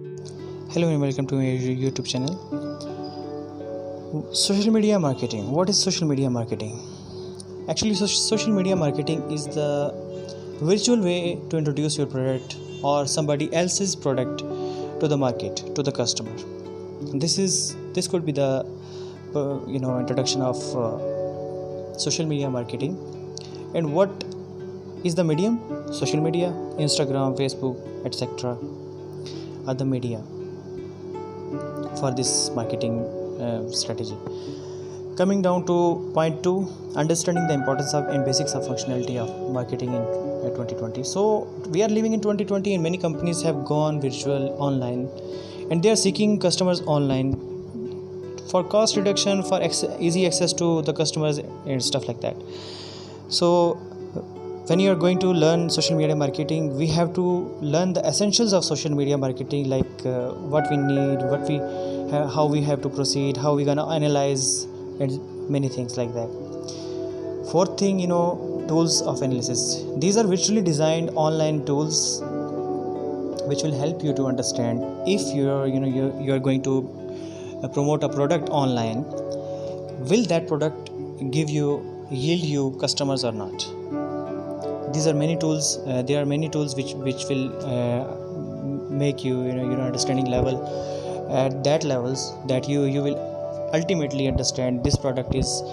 Hello and welcome to my YouTube channel. Social media marketing. What is social media marketing? Actually, social media marketing is the virtual way to introduce your product or somebody else's product to the market, to the customer. This could be the introduction of social media marketing. And what is the medium? Social media, Instagram, Facebook, etc. are the media for this marketing strategy. Coming down to point 2, understanding the importance of and basics of functionality of marketing in 2020. So we are living in 2020 and many companies have gone virtual online and they are seeking customers online for cost reduction, for easy access to the customers and stuff like that. So when you are going to learn social media marketing, we have to learn the essentials of social media marketing, like what we need, how we have to proceed, how we're gonna analyze, and many things like that. Fourth thing, tools of analysis. These are virtually designed online tools which will help you to understand if you're going to promote a product online, will that product yield you customers or not. These are many tools. There are many tools which will make you understanding level at that levels that you will ultimately understand this product is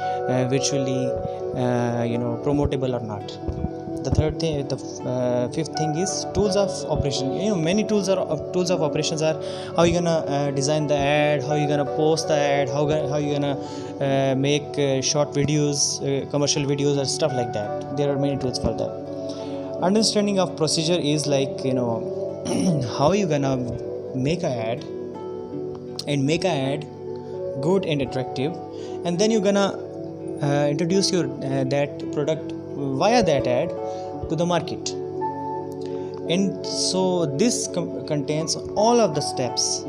virtually promotable or not. The fifth thing is tools of operation. Many tools of operations are how you gonna design the ad, how you gonna post the ad, how you gonna make short videos, commercial videos, or stuff like that. There are many tools for that. Understanding of procedure is like how you gonna make an ad and make an ad good and attractive, and then you're gonna introduce your that product via that ad to the market. And so this contains all of the steps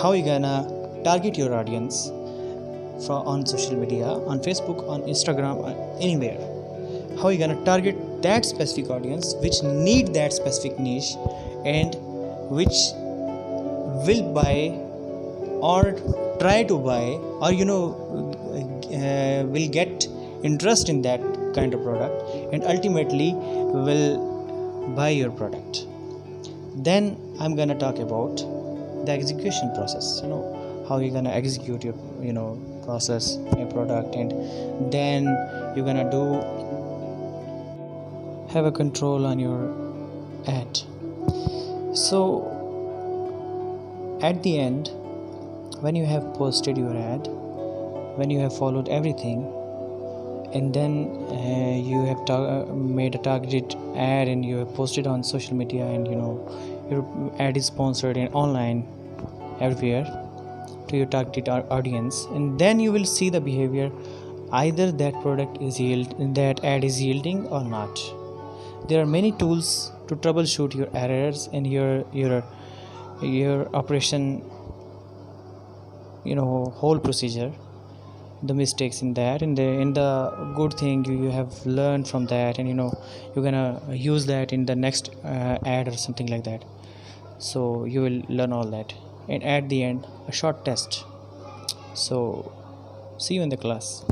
how you gonna target your audience on social media, on Facebook, on Instagram, or anywhere. How you gonna target that specific audience which need that specific niche and which will buy or try to buy or will get interest in that kind of product and ultimately will buy your product. Then I'm gonna talk about the execution process. How you're gonna execute your process, a product, and then you're gonna have a control on your ad. So at the end, when you have posted your ad, when you have followed everything, and then you have made a targeted ad and you have posted on social media, and your ad is sponsored and online everywhere to your targeted audience, and then you will see the behavior, either that that ad is yielding or not. There are many tools to troubleshoot your errors and your operation, whole procedure, the mistakes in that, and the good thing you have learned from that, and you're gonna use that in the next ad or something like that. So you will learn all that, and at the end a short test. So see you in the class.